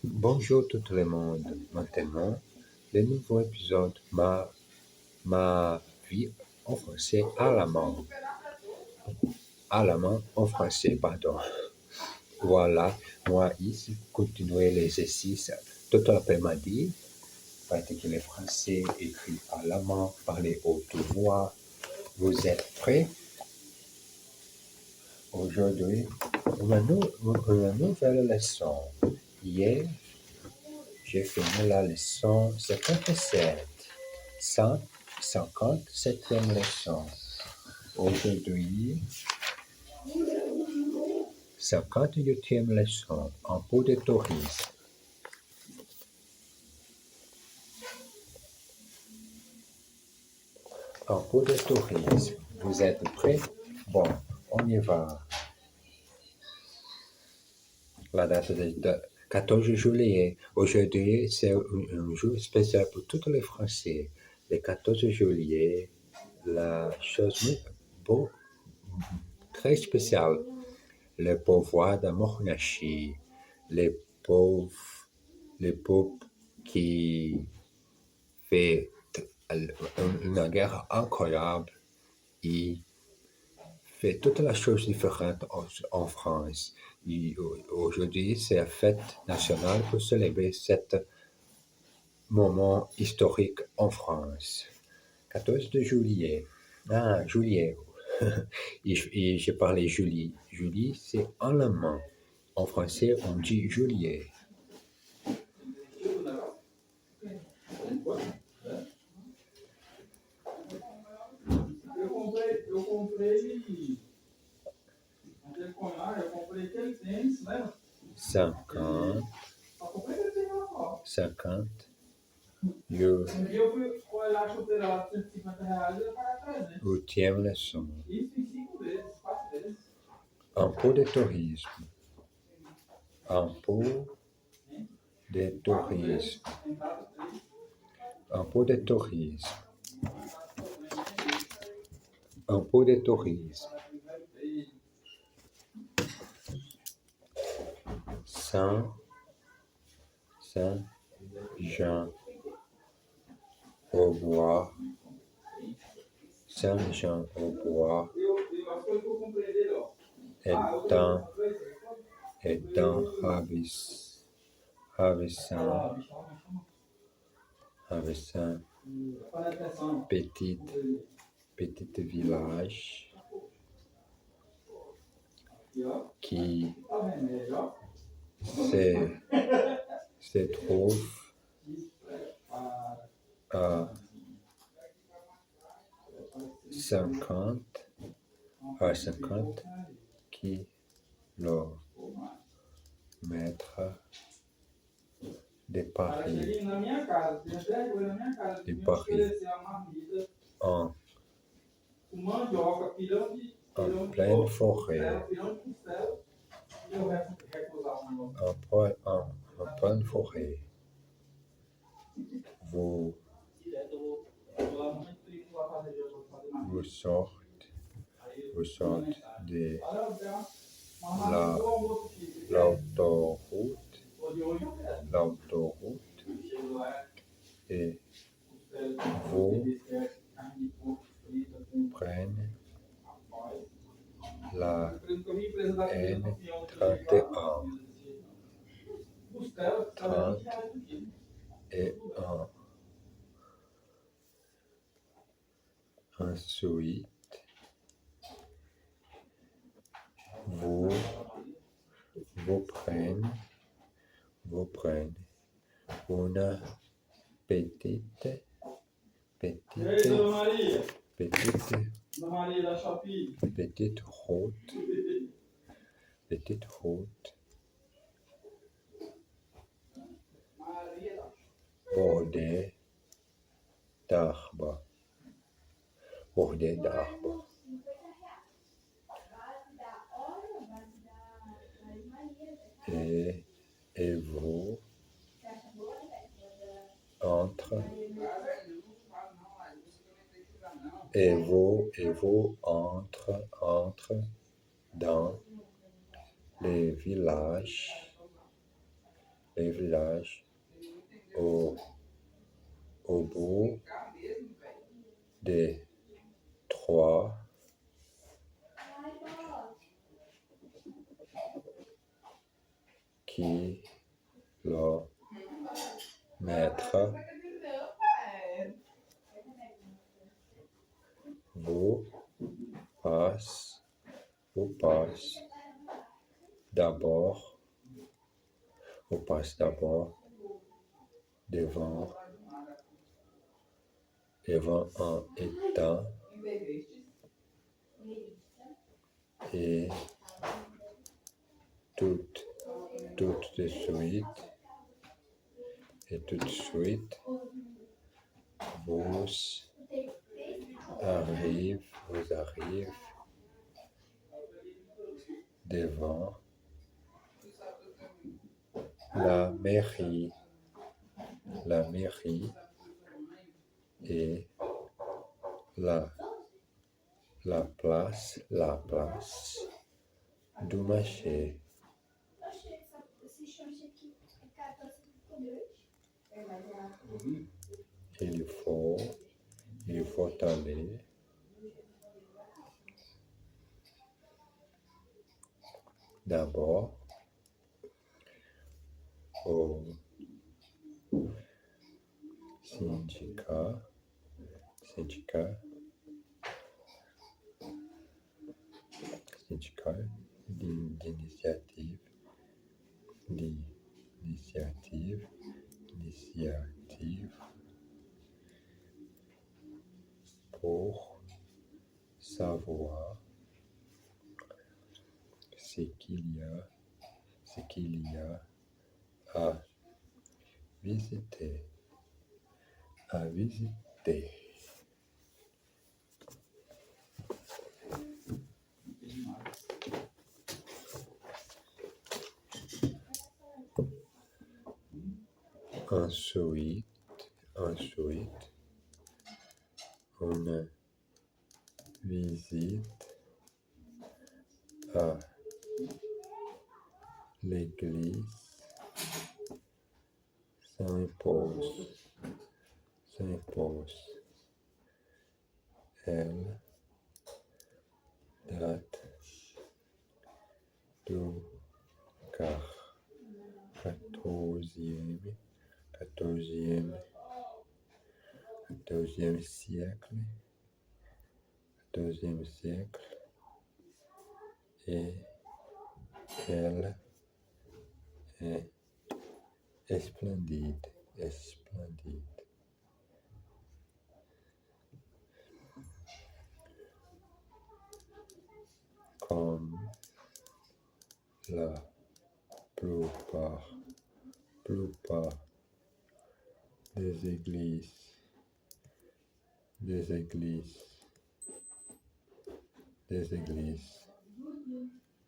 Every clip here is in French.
Bonjour tout le monde. Maintenant, le nouveau épisode ma vie en français à la main en français, pardon. Voilà, moi ici, continuer l'exercice tout l'après-midi, pratiquer le français écrit à la main, parler haute voix. Vous êtes prêts? Aujourd'hui, une nouvelle leçon. Hier, j'ai fini la leçon 57. 157e leçon. Aujourd'hui, 58e leçon. Un peu de tourisme. Un peu de tourisme. Vous êtes prêts? Bon, on y va. La date de 14 juillet. Aujourd'hui, c'est un jour spécial pour tous les Français. Le 14 juillet, la chose beau, très spéciale. Le pouvoir de Mokhnachi, les pauvres, qui fait une guerre incroyable et fait toutes les choses différentes en France. Et aujourd'hui, c'est la fête nationale pour célébrer cet moment historique en France. 14 de juillet. Ah, juillet. et j'ai parlé juillet. Juillet, c'est en allemand. En français, on dit juillet. Eu comprei aquele tênis, lembra? 50, 50 euros. Um dia eu fui olhar a chuteira lá de R$ 150 e eu ia pagar 300. Huitième leçon. Isso em 5 vezes, 4 vezes. Un peu de tourisme. Un peu de tourisme. Un peu de tourisme. Un peu de tourisme. Saint-Jean au bois. Saint-Jean au bois. Étant ravissant, petit village qui se trouve à 50 kilomètres de Paris, en pleine forêt, en pleine forêt. Vous sortez de l'autoroute et vous prenez la N31. Ensuite, vous prenez une petite route bordée d'arbres. Et vous entrez dans le village les villages au bout des 3 kilomètres. Vous passe d'abord devant un étang et tout de suite vous arrive devant la mairie et la place du marché. Il faut aller d'abord au syndicat d'initiative pour savoir ce qu'il y a à visiter. Ensuite, on visite à l'église Saint-Paul. Elle date du 14e siècle et elle est splendide. Comme la plupart des églises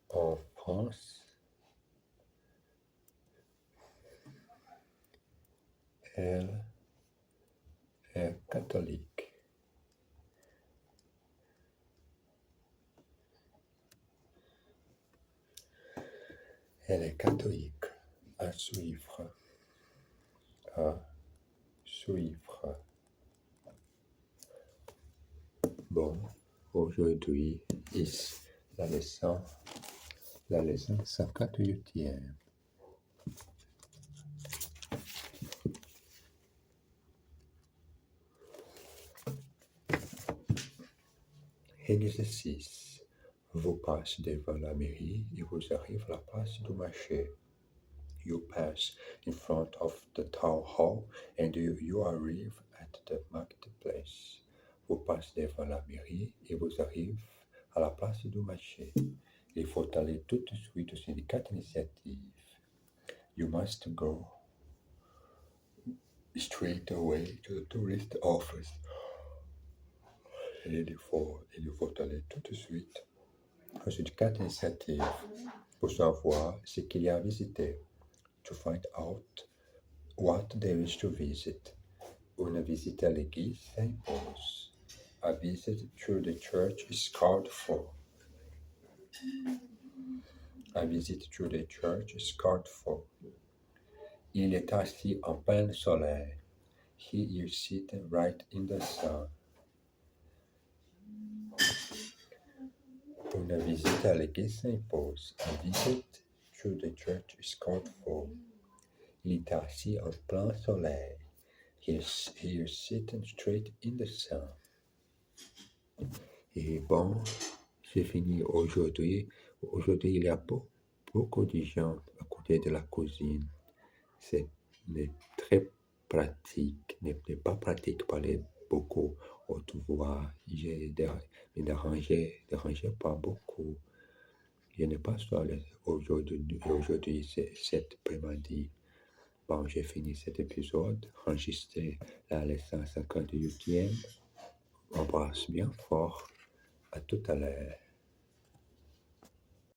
en France, elle est catholique. À suivre. Bon, aujourd'hui, la leçon 58e. Exercice. Vous passez devant la mairie et vous arrivez à la place du marché. You pass in front of the town hall and you arrive at the marketplace. Vous passez devant la mairie et vous arrivez à la place du marché. Il faut aller tout de suite au syndicat d'initiative. You must go straight away to the tourist office. Il faut aller tout de suite au syndicat d'initiative pour savoir ce qu'il y a à visiter. To find out what there is to visit. Une visite à l'église Saint-Paul. A visit to the church is called for. Il est assis en plein soleil. He is sitting right in the sun. Une visite à l'église s'impose. A visit to the church is called for. Il est assis en plein soleil. He is sitting straight in the sun. Et bon, j'ai fini aujourd'hui. Aujourd'hui, il y a beaucoup de gens à côté de la cuisine. C'est très pratique, n'est pas pratique parler beaucoup haute voix. J'ai me dérangé pas beaucoup. Je n'ai pas seul aujourd'hui, cet après-midi. Bon, j'ai fini cet épisode, enregistré la leçon 58e. Embrasse bien fort. À tout à l'heure.